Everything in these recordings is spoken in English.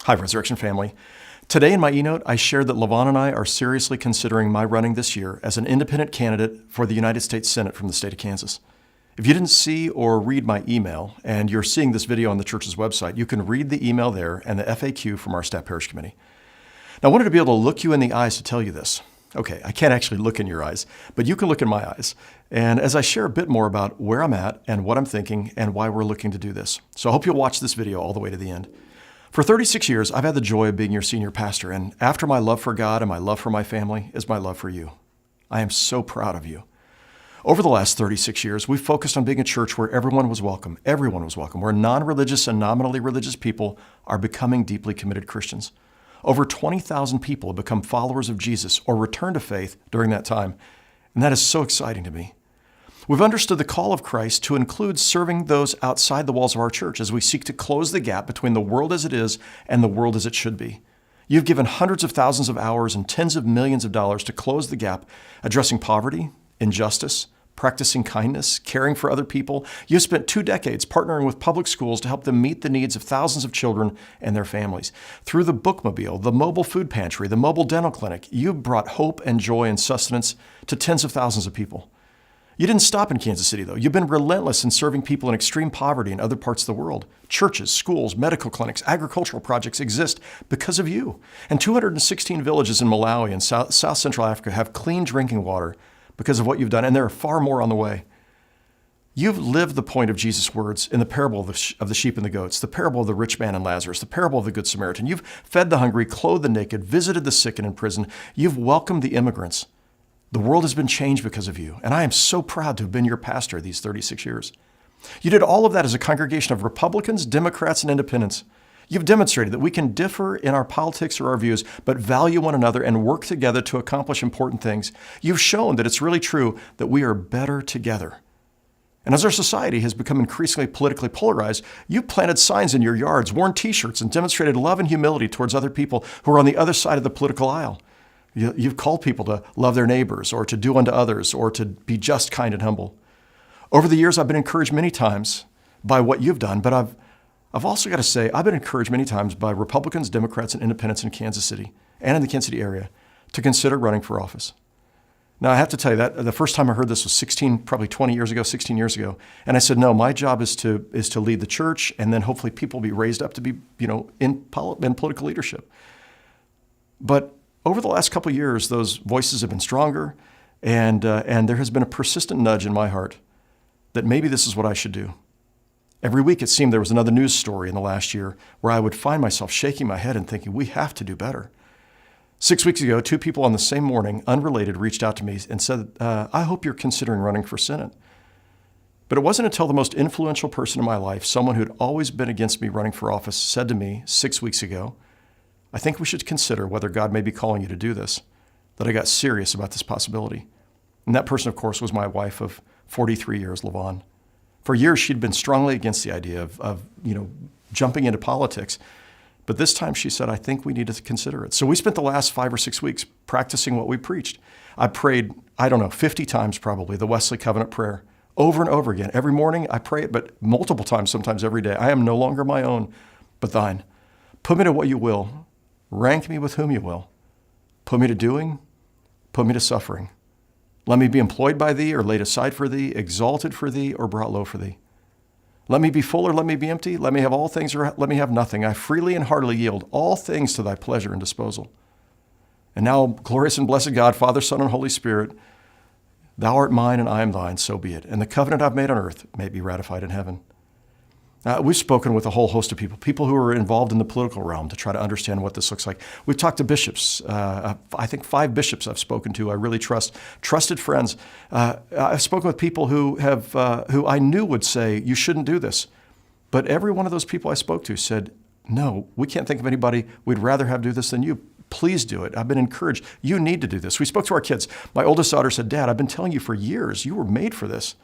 Hi, Resurrection family. Today in my e-note, I shared that Levon and I are seriously considering my running this year as an independent candidate for the United States Senate from the state of Kansas. If you didn't see or read my email, and you're seeing this video on the church's website, you can read the email there and the FAQ from our staff parish committee. Now, I wanted to be able to look you in the eyes to tell you this. Okay, I can't actually look in your eyes, but you can look in my eyes. And as I share a bit more about where I'm at and what I'm thinking and why we're looking to do this. So I hope you'll watch this video all the way to the end. For 36 years, I've had the joy of being your senior pastor, and after my love for God and my love for my family is my love for you. I am so proud of you. Over the last 36 years, we've focused on being a church where everyone was welcome. Everyone was welcome, where non-religious and nominally religious people are becoming deeply committed Christians. Over 20,000 people have become followers of Jesus or returned to faith during that time, and that is so exciting to me. We've understood the call of Christ to include serving those outside the walls of our church as we seek to close the gap between the world as it is and the world as it should be. You've given hundreds of thousands of hours and tens of millions of dollars to close the gap, addressing poverty, injustice, practicing kindness, caring for other people. You've spent 2 decades partnering with public schools to help them meet the needs of thousands of children and their families. Through the Bookmobile, the mobile food pantry, the mobile dental clinic, you've brought hope and joy and sustenance to tens of thousands of people. You didn't stop in Kansas City, though. You've been relentless in serving people in extreme poverty in other parts of the world. Churches, schools, medical clinics, agricultural projects exist because of you. And 216 villages in Malawi and South Central Africa have clean drinking water because of what you've done, and there are far more on the way. You've lived the point of Jesus' words in the parable of the sheep and the goats, the parable of the rich man and Lazarus, the parable of the Good Samaritan. You've fed the hungry, clothed the naked, visited the sick and in prison. You've welcomed the immigrants. The world has been changed because of you, and I am so proud to have been your pastor these 36 years. You did all of that as a congregation of Republicans, Democrats, and independents. You've demonstrated that we can differ in our politics or our views, but value one another and work together to accomplish important things. You've shown that it's really true that we are better together. And as our society has become increasingly politically polarized, you've planted signs in your yards, worn T-shirts, and demonstrated love and humility towards other people who are on the other side of the political aisle. You've called people to love their neighbors or to do unto others or to be just, kind, and humble. Over the years, I've been encouraged many times by what you've done, but I've also got to say, I've been encouraged many times by Republicans, Democrats, and independents in Kansas City and in the Kansas City area to consider running for office. Now, I have to tell you that the first time I heard this was 16 years ago. And I said, no, my job is to lead the church, and then hopefully people will be raised up to be, in political leadership. But over the last couple of years, those voices have been stronger, and there has been a persistent nudge in my heart that maybe this is what I should do. Every week, it seemed there was another news story in the last year where I would find myself shaking my head and thinking, we have to do better. 6 weeks ago, 2 people on the same morning, unrelated, reached out to me and said, I hope you're considering running for Senate. But it wasn't until the most influential person in my life, someone who had always been against me running for office, said to me 6 weeks ago, I think we should consider whether God may be calling you to do this, that I got serious about this possibility. And that person, of course, was my wife of 43 years, Levon. For years, she'd been strongly against the idea of jumping into politics. But this time she said, I think we need to consider it. So we spent the last 5 or 6 weeks practicing what we preached. I prayed, 50 times probably, the Wesley Covenant prayer, over and over again. Every morning I pray it, but multiple times, sometimes every day. I am no longer my own, but thine. Put me to what you will. Rank me with whom you will. Put me to doing, put me to suffering. Let me be employed by thee or laid aside for thee, exalted for thee or brought low for thee. Let me be full or let me be empty. Let me have all things or let me have nothing. I freely and heartily yield all things to thy pleasure and disposal. And now, glorious and blessed God, Father, Son, and Holy Spirit, thou art mine and I am thine, so be it. And the covenant I've made on earth may be ratified in heaven. We've spoken with a whole host of people who are involved in the political realm to try to understand what this looks like. We've talked to bishops. I think 5 bishops I've spoken to. I really trusted friends. I've spoken with people who I knew would say, you shouldn't do this. But every one of those people I spoke to said, no, we can't think of anybody we'd rather have do this than you. Please do it. I've been encouraged. You need to do this. We spoke to our kids. My oldest daughter said, Dad, I've been telling you for years, you were made for this.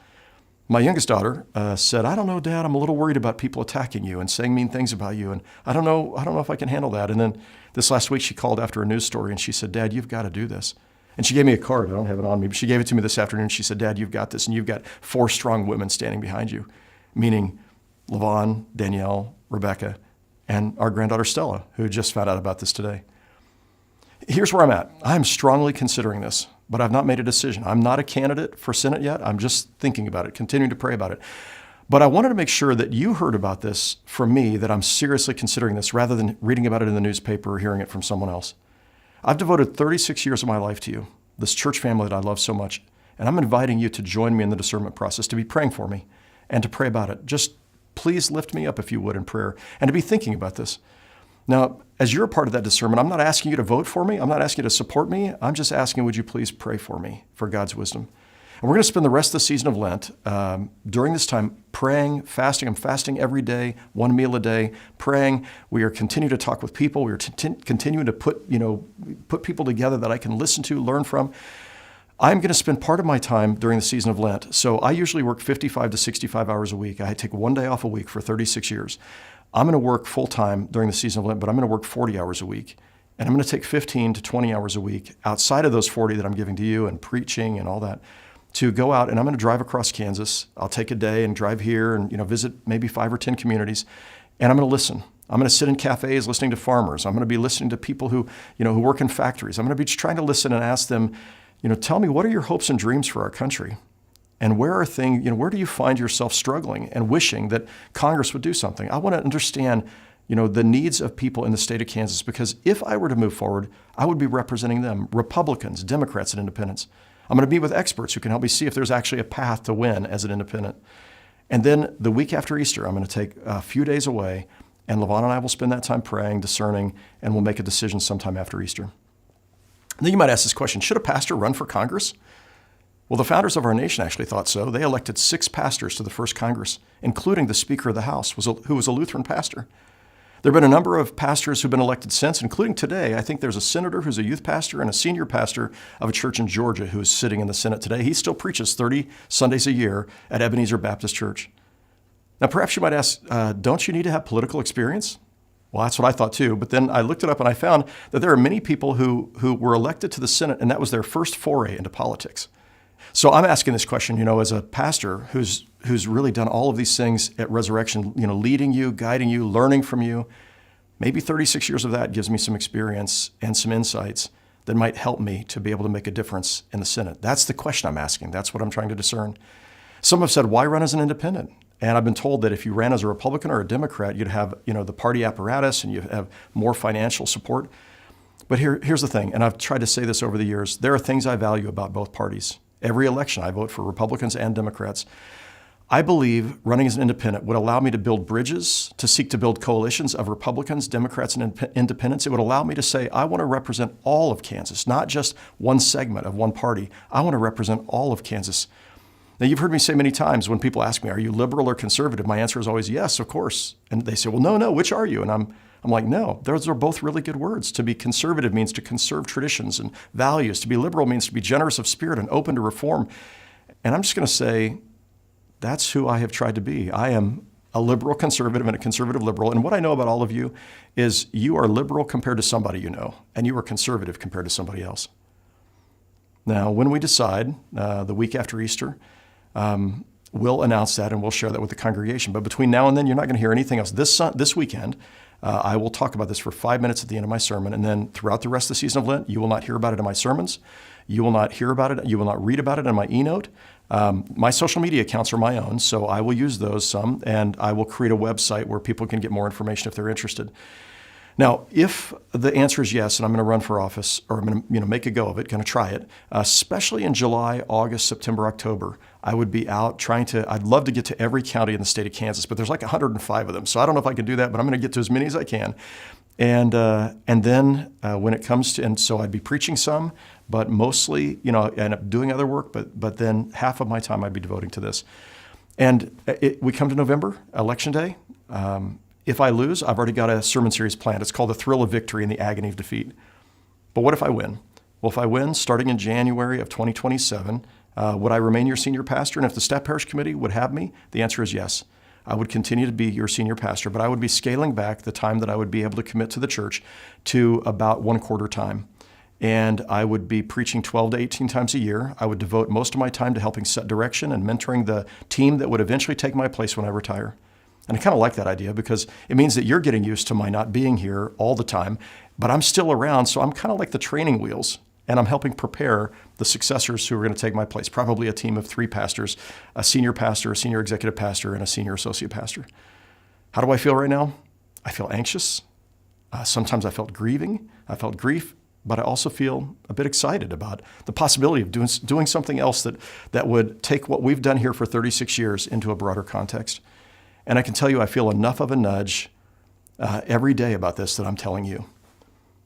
My youngest daughter said, I don't know, Dad, I'm a little worried about people attacking you and saying mean things about you. And I don't know if I can handle that. And then this last week she called after a news story and she said, Dad, you've got to do this. And she gave me a card. I don't have it on me, but she gave it to me this afternoon. She said, Dad, you've got this. And you've got 4 strong women standing behind you. meaning Levon, Danielle, Rebecca, and our granddaughter Stella, who just found out about this today. Here's where I'm at. I'm strongly considering this, but I've not made a decision. I'm not a candidate for Senate yet. I'm just thinking about it, continuing to pray about it. But I wanted to make sure that you heard about this from me, that I'm seriously considering this rather than reading about it in the newspaper or hearing it from someone else. I've devoted 36 years of my life to you, this church family that I love so much, and I'm inviting you to join me in the discernment process, to be praying for me and to pray about it. Just please lift me up, if you would, in prayer, and to be thinking about this. Now, as you're a part of that discernment, I'm not asking you to vote for me. I'm not asking you to support me. I'm just asking, would you please pray for me, for God's wisdom? And we're going to spend the rest of the season of Lent during this time praying, fasting. I'm fasting every day, one meal a day, praying. We are continuing to talk with people. We are continuing to put people together that I can listen to, learn from. I'm going to spend part of my time during the season of Lent. So I usually work 55 to 65 hours a week. I take one day off a week for 36 years. I'm going to work full time during the season of Lent, but I'm going to work 40 hours a week. And I'm going to take 15 to 20 hours a week outside of those 40 that I'm giving to you and preaching and all that to go out, and I'm going to drive across Kansas. I'll take a day and drive here and visit maybe 5 or 10 communities, and I'm going to listen. I'm going to sit in cafes listening to farmers. I'm going to be listening to people who work in factories. I'm going to be just trying to listen and ask them, tell me, what are your hopes and dreams for our country? And where do you find yourself struggling and wishing that Congress would do something? I want to understand, the needs of people in the state of Kansas, because if I were to move forward, I would be representing them, Republicans, Democrats, and independents. I'm going to meet with experts who can help me see if there's actually a path to win as an independent. And then the week after Easter, I'm going to take a few days away, and Levon and I will spend that time praying, discerning, and we'll make a decision sometime after Easter. And then you might ask this question, should a pastor run for Congress? Well, the founders of our nation actually thought so. They elected 6 pastors to the first Congress, including the Speaker of the House, who was a Lutheran pastor. There have been a number of pastors who've been elected since, including today. I think there's a senator who's a youth pastor and a senior pastor of a church in Georgia who is sitting in the Senate today. He still preaches 30 Sundays a year at Ebenezer Baptist Church. Now, perhaps you might ask, don't you need to have political experience? Well, that's what I thought too. But then I looked it up and I found that there are many people who were elected to the Senate, and that was their first foray into politics. So I'm asking this question, as a pastor who's really done all of these things at Resurrection, leading you, guiding you, learning from you. Maybe 36 years of that gives me some experience and some insights that might help me to be able to make a difference in the Senate. That's the question I'm asking. That's what I'm trying to discern. Some have said, why run as an independent? And I've been told that if you ran as a Republican or a Democrat, you'd have, the party apparatus and you'd have more financial support. But here's the thing, and I've tried to say this over the years, there are things I value about both parties. Every election, I vote for Republicans and Democrats. I believe running as an independent would allow me to build bridges, to seek to build coalitions of Republicans, Democrats, and independents. It would allow me to say, I want to represent all of Kansas, not just one segment of one party. I want to represent all of Kansas. Now, you've heard me say many times when people ask me, are you liberal or conservative? My answer is always, yes, of course. And they say, well, no, which are you? And I'm like, no, those are both really good words. To be conservative means to conserve traditions and values. To be liberal means to be generous of spirit and open to reform. And I'm just going to say, that's who I have tried to be. I am a liberal conservative and a conservative liberal. And what I know about all of you is you are liberal compared to somebody you know, and you are conservative compared to somebody else. Now, when we decide the week after Easter, we'll announce that and we'll share that with the congregation. But between now and then, you're not going to hear anything else. This weekend, I will talk about this for 5 minutes at the end of my sermon. And then throughout the rest of the season of Lent, you will not hear about it in my sermons. You will not hear about it. You will not read about it in my e-note. My social media accounts are my own, so I will use those some, and I will create a website where people can get more information if they're interested. Now, if the answer is yes, and I'm going to run for office, or I'm going to make a go of it, going to try it, especially in July, August, September, October, I would be out I'd love to get to every county in the state of Kansas, but there's like 105 of them. So I don't know if I can do that, but I'm going to get to as many as I can. And then when it comes to, and so I'd be preaching some, but mostly, I end up doing other work, but then half of my time I'd be devoting to this. And we come to November, Election Day. If I lose, I've already got a sermon series planned. It's called The Thrill of Victory and the Agony of Defeat. But what if I win? Well, if I win, starting in January of 2027, would I remain your senior pastor? And if the Staff Parish Committee would have me, the answer is yes. I would continue to be your senior pastor, but I would be scaling back the time that I would be able to commit to the church to about 1/4 time. and I would be preaching 12 to 18 times a year. I would devote most of my time to helping set direction and mentoring the team that would eventually take my place when I retire. And I kind of like that idea because it means that you're getting used to my not being here all the time, but I'm still around, so I'm kind of like the training wheels, and I'm helping prepare the successors who are going to take my place, probably a team of 3 pastors, a senior pastor, a senior executive pastor, and a senior associate pastor. How do I feel right now? I feel anxious. Sometimes I felt grieving. I felt grief, but I also feel a bit excited about the possibility of doing something else that would take what we've done here for 36 years into a broader context. And I can tell you I feel enough of a nudge every day about this that I'm telling you.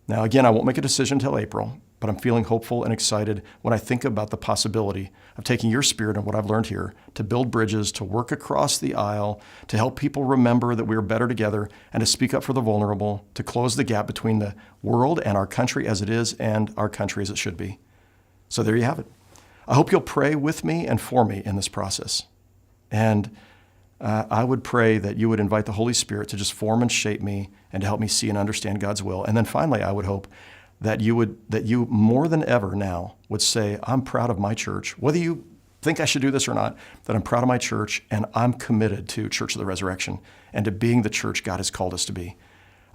Now, again, I won't make a decision until April, but I'm feeling hopeful and excited when I think about the possibility of taking your spirit and what I've learned here to build bridges, to work across the aisle, to help people remember that we are better together, and to speak up for the vulnerable, to close the gap between the world and our country as it is and our country as it should be. So there you have it. I hope you'll pray with me and for me in this process. And I would pray that you would invite the Holy Spirit to just form and shape me and to help me see and understand God's will. And then finally, I would hope that you more than ever now would say, I'm proud of my church, whether you think I should do this or not, that I'm proud of my church and I'm committed to Church of the Resurrection and to being the church God has called us to be.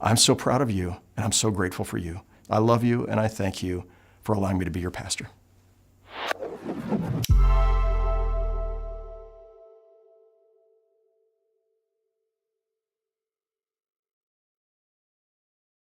I'm so proud of you and I'm so grateful for you. I love you and I thank you for allowing me to be your pastor.